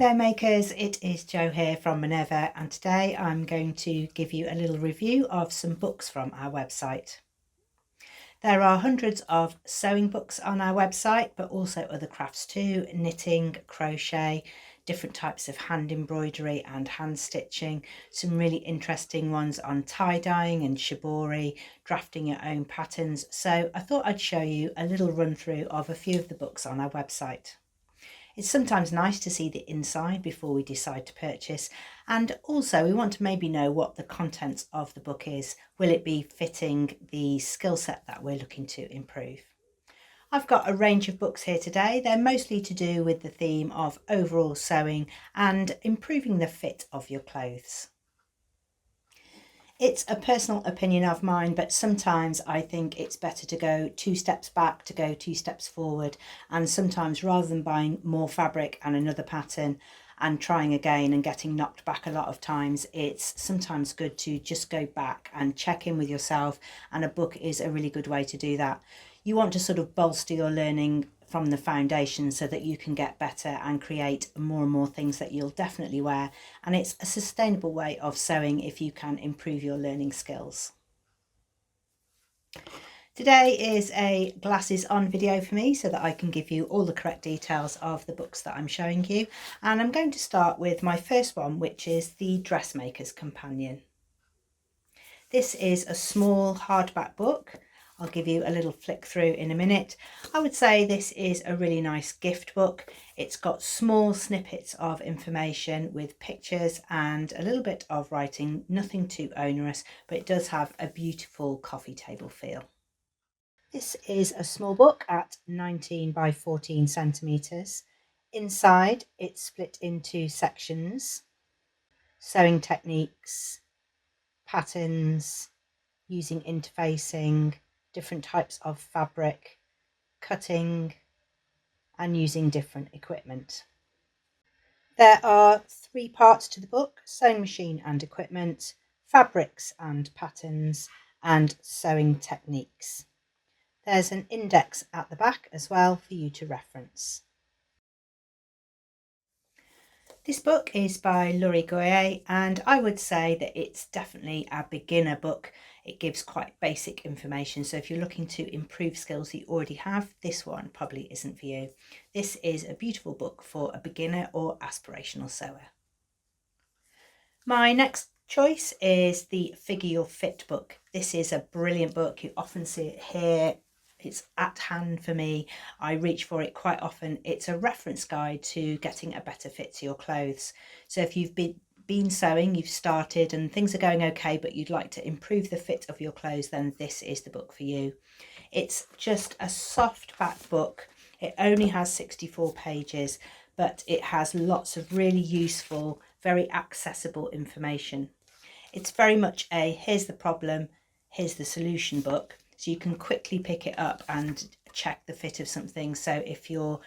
there makers, it is Jo here from Minerva, and today I'm going to give you a little review of some books from our website. There are hundreds of sewing books on our website, but also other crafts too: knitting, crochet, different types of hand embroidery and hand stitching, some really interesting ones on tie-dyeing and shibori, drafting your own patterns. So I thought I'd show you a little run through of a few of the books on our website. It's sometimes nice to see the inside before we decide to purchase, and also we want to maybe know what the contents of the book is. Will it be fitting the skill set that we're looking to improve? I've got a range of books here today. They're mostly to do with the theme of overall sewing and improving the fit of your clothes. It's a personal opinion of mine, but sometimes I think it's better to go 2 steps back to go 2 steps forward. And sometimes, rather than buying more fabric and another pattern and trying again and getting knocked back a lot of times, it's sometimes good to just go back and check in with yourself. And a book is a really good way to do that. You want to sort of bolster your learning from the foundation so that you can get better and create more and more things that you'll definitely wear. And it's a sustainable way of sewing if you can improve your learning skills. Today is a glasses on video for me so that I can give you all the correct details of the books that I'm showing you. And I'm going to start with my first one, which is the Dressmaker's Companion. This is a small hardback book. I'll give you a little flick through in a minute. I would say this is a really nice gift book. It's got small snippets of information with pictures and a little bit of writing, nothing too onerous, but it does have a beautiful coffee table feel. This is a small book at 19 by 14 centimetres. Inside it's split into sections: sewing techniques, patterns, using interfacing, different types of fabric, cutting, and using different equipment. There are 3 parts to the book: sewing machine and equipment, fabrics and patterns, and sewing techniques. There's an index at the back as well for you to reference. This book is by Laurie Goyer, and I would say that it's definitely a beginner book. It gives quite basic information, so if you're looking to improve skills that you already have, this one probably isn't for you. This is a beautiful book for a beginner or aspirational sewer. My next choice is the Figure Your Fit book. This is a brilliant book. You often see it here. It's at hand for me. I reach for it quite often. It's a reference guide to getting a better fit to your clothes. So if you've been sewing, you've started and things are going okay, but you'd like to improve the fit of your clothes, then this is the book for you. It's just a soft back book. It only has 64 pages, but it has lots of really useful, very accessible information. It's very much a here's the problem, here's the solution book. So you can quickly pick it up and check the fit of something. So if your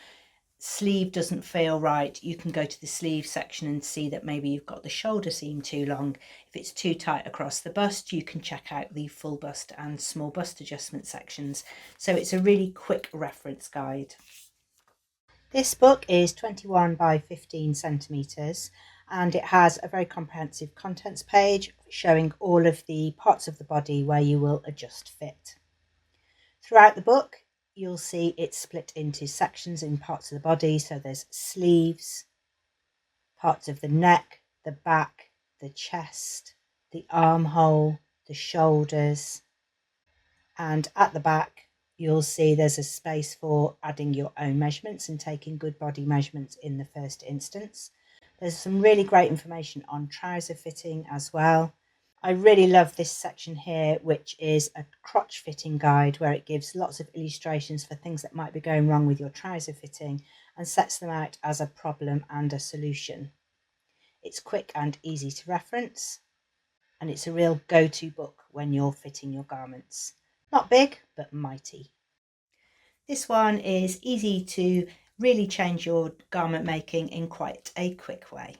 sleeve doesn't feel right, you can go to the sleeve section and see that maybe you've got the shoulder seam too long. If it's too tight across the bust, you can check out the full bust and small bust adjustment sections. So it's a really quick reference guide. This book is 21 by 15 centimetres, and it has a very comprehensive contents page showing all of the parts of the body where you will adjust fit. Throughout the book, you'll see it's split into sections in parts of the body. So there's sleeves, parts of the neck, the back, the chest, the armhole, the shoulders. And at the back, you'll see there's a space for adding your own measurements and taking good body measurements in the first instance. There's some really great information on trouser fitting as well. I really love this section here, which is a crotch fitting guide, where it gives lots of illustrations for things that might be going wrong with your trouser fitting and sets them out as a problem and a solution. It's quick and easy to reference, and it's a real go-to book when you're fitting your garments. Not big, but mighty. This one is easy to really change your garment making in quite a quick way.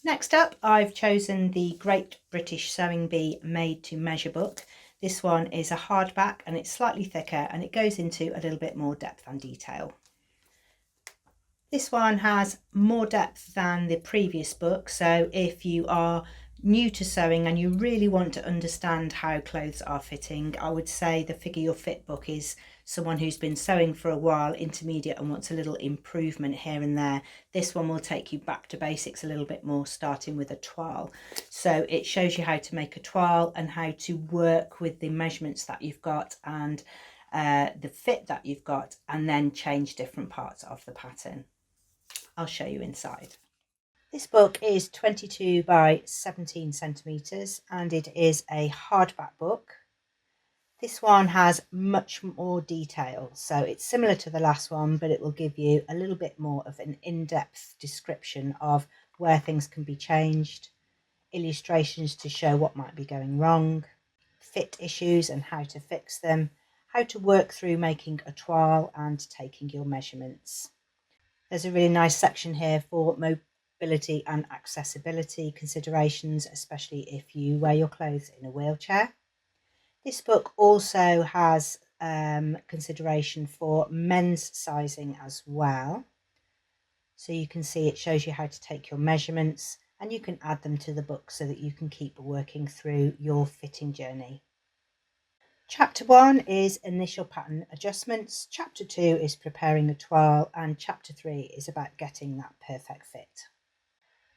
Next up, I've chosen the Great British Sewing Bee Made to Measure book. This one is a hardback and it's slightly thicker and it goes into a little bit more depth and detail. This one has more depth than the previous book, so if you are new to sewing and you really want to understand how clothes are fitting, I would say the Figure Your Fit book is someone who's been sewing for a while, intermediate, and wants a little improvement here and there. This one will take you back to basics a little bit more, starting with a toile. So it shows you how to make a toile and how to work with the measurements that you've got and the fit that you've got, and then change different parts of the pattern. I'll show you inside. This book is 22 by 17 centimetres and it is a hardback book. This one has much more detail, so it's similar to the last one, but it will give you a little bit more of an in-depth description of where things can be changed, illustrations to show what might be going wrong, fit issues and how to fix them, how to work through making a toile and taking your measurements. There's a really nice section here for mobility and accessibility considerations, especially if you wear your clothes in a wheelchair. This book also has consideration for men's sizing as well. So you can see it shows you how to take your measurements and you can add them to the book so that you can keep working through your fitting journey. Chapter 1 is initial pattern adjustments, chapter 2 is preparing a toile, and chapter 3 is about getting that perfect fit.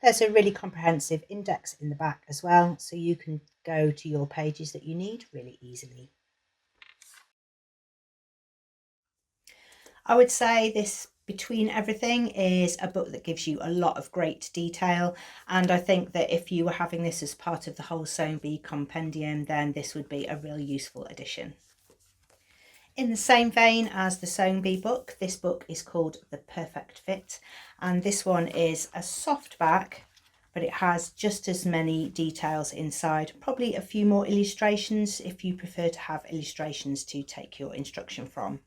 There's a really comprehensive index in the back as well, so you can go to your pages that you need really easily. I would say this Between Everything is a book that gives you a lot of great detail, and I think that if you were having this as part of the whole Sewing Bee compendium, then this would be a real useful addition. In the same vein as the Sewing Bee book, this book is called The Perfect Fit, and this one is a softback, but it has just as many details inside, probably a few more illustrations if you prefer to have illustrations to take your instruction from.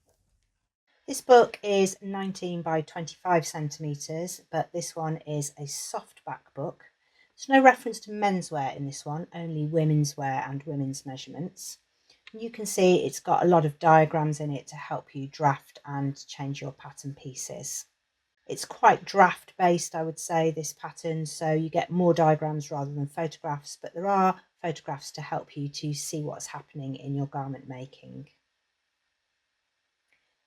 This book is 19 by 25 centimetres, but this one is a softback book. There's no reference to menswear in this one, only women's wear and women's measurements. And you can see it's got a lot of diagrams in it to help you draft and change your pattern pieces. It's quite draft based, I would say, this pattern, so you get more diagrams rather than photographs, but there are photographs to help you to see what's happening in your garment making.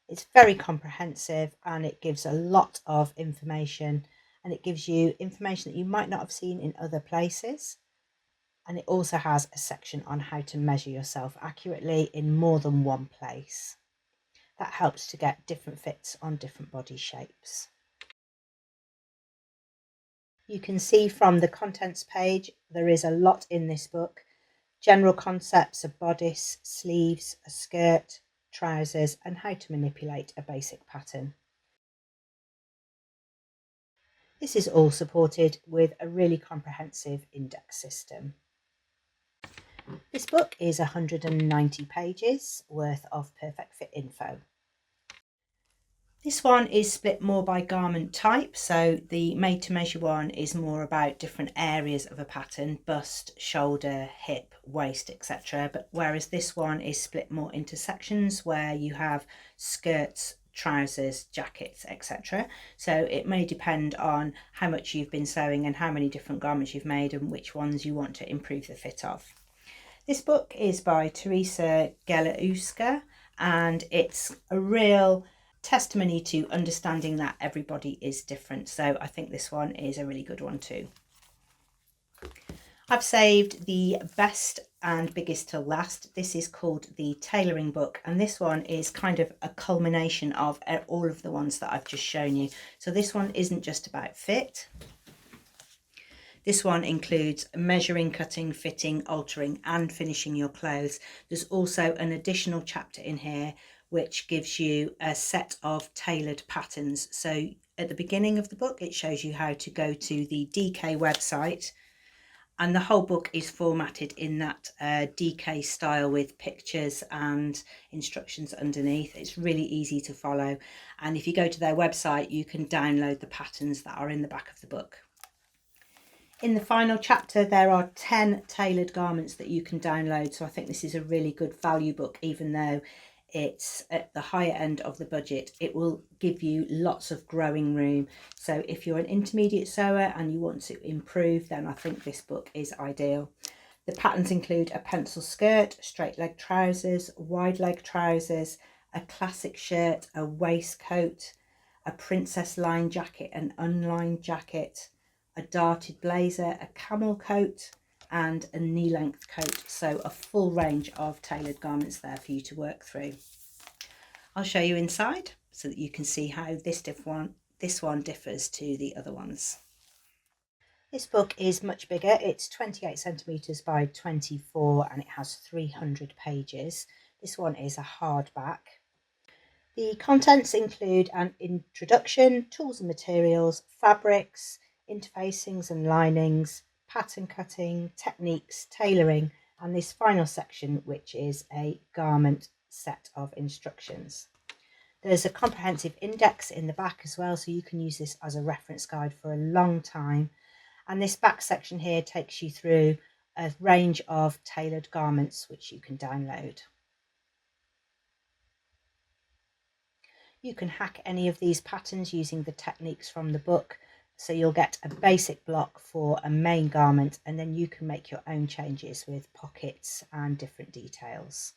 It's very comprehensive and it gives a lot of information, and it gives you information that you might not have seen in other places. And it also has a section on how to measure yourself accurately in more than one place. That helps to get different fits on different body shapes. You can see from the contents page there is a lot in this book. General concepts of bodice, sleeves, a skirt, trousers, and how to manipulate a basic pattern. This is all supported with a really comprehensive index system. This book is 190 pages worth of perfect fit info. This one is split more by garment type, so the made to measure one is more about different areas of a pattern: bust, shoulder, hip, waist, etc. But whereas this one is split more into sections where you have skirts, trousers, jackets, etc. So it may depend on how much you've been sewing and how many different garments you've made and which ones you want to improve the fit of. This book is by Teresa Gelauska, and it's a real testimony to understanding that everybody is different. So I think this one is a really good one too. I've saved the best and biggest till last. This is called the Tailoring book, and this one is kind of a culmination of all of the ones that I've just shown you. So this one isn't just about fit. This one includes measuring, cutting, fitting, altering and finishing your clothes. There's also an additional chapter in here which gives you a set of tailored patterns. So at the beginning of the book it shows you how to go to the DK website, and the whole book is formatted in that DK style with pictures and instructions underneath. It's really easy to follow, and if you go to their website you can download the patterns that are in the back of the book. In the final chapter there are 10 tailored garments that you can download, so I think this is a really good value book, even though It's at the higher end of the budget. It will give you lots of growing room. So if you're an intermediate sewer and you want to improve, then I think this book is ideal. The patterns include a pencil skirt, straight leg trousers, wide leg trousers, a classic shirt, a waistcoat, a princess line jacket, an unlined jacket, a darted blazer, a camel coat, and a knee-length coat. So a full range of tailored garments there for you to work through. I'll show you inside so that you can see how this one differs to the other ones. This book is much bigger. It's 28 centimetres by 24 and it has 300 pages. This one is a hardback. The contents include an introduction, tools and materials, fabrics, interfacings and linings, pattern cutting, techniques, tailoring, and this final section, which is a garment set of instructions. There's a comprehensive index in the back as well, so you can use this as a reference guide for a long time. And this back section here takes you through a range of tailored garments which you can download. You can hack any of these patterns using the techniques from the book. So you'll get a basic block for a main garment and then you can make your own changes with pockets and different details.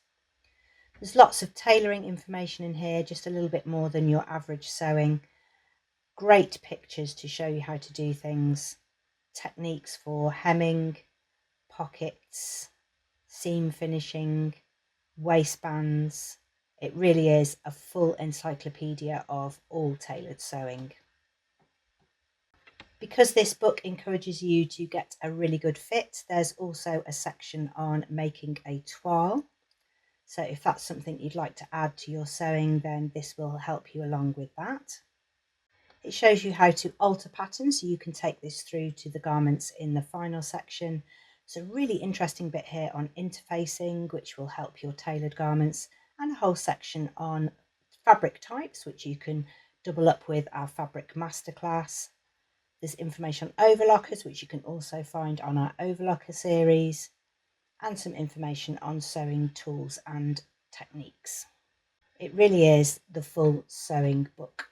There's lots of tailoring information in here, just a little bit more than your average sewing. Great pictures to show you how to do things. Techniques for hemming, pockets, seam finishing, waistbands. It really is a full encyclopedia of all tailored sewing. Because this book encourages you to get a really good fit, there's also a section on making a toile. So if that's something you'd like to add to your sewing, then this will help you along with that. It shows you how to alter patterns, so you can take this through to the garments in the final section. It's a really interesting bit here on interfacing, which will help your tailored garments, and a whole section on fabric types, which you can double up with our fabric masterclass. There's information on overlockers, which you can also find on our overlocker series, and some information on sewing tools and techniques. It really is the full sewing book.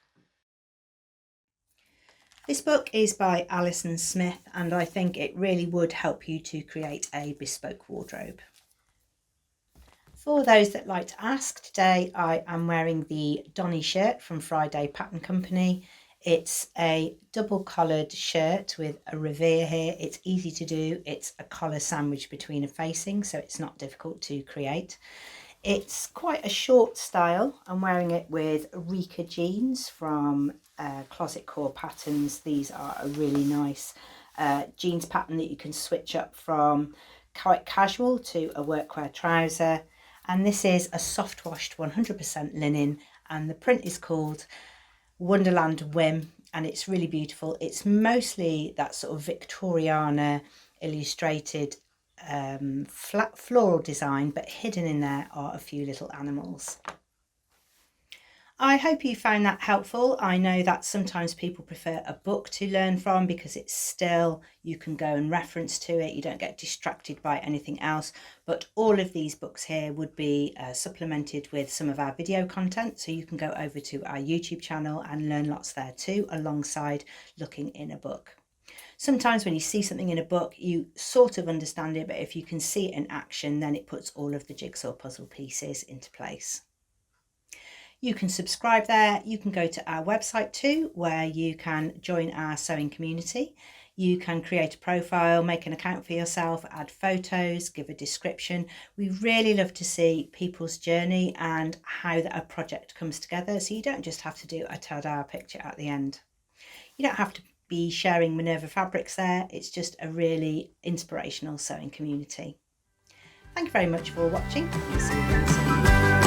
This book is by Alison Smith and I think it really would help you to create a bespoke wardrobe. For those that like to ask, today I am wearing the Donny shirt from Friday Pattern Company. It's a double collared shirt with a revere here. It's easy to do. It's a collar sandwich between a facing, so it's not difficult to create. It's quite a short style. I'm wearing it with Rika jeans from Closet Core Patterns. These are a really nice jeans pattern that you can switch up from quite casual to a workwear trouser. And this is a soft washed 100% linen and the print is called Wonderland Whim and it's really beautiful. It's mostly that sort of Victoriana illustrated flat floral design, but hidden in there are a few little animals. I hope you found that helpful. I know that sometimes people prefer a book to learn from because it's still, you can go and reference to it, you don't get distracted by anything else, but all of these books here would be supplemented with some of our video content, so you can go over to our YouTube channel and learn lots there too, alongside looking in a book. Sometimes when you see something in a book, you sort of understand it, but if you can see it in action, then it puts all of the jigsaw puzzle pieces into place. You can subscribe there. You can go to our website too, where you can join our sewing community. You can create a profile, make an account for yourself, add photos, give a description. We really love to see people's journey and how a project comes together. So you don't just have to do a ta-da picture at the end. You don't have to be sharing Minerva fabrics there. It's just a really inspirational sewing community. Thank you very much for watching. See you again soon.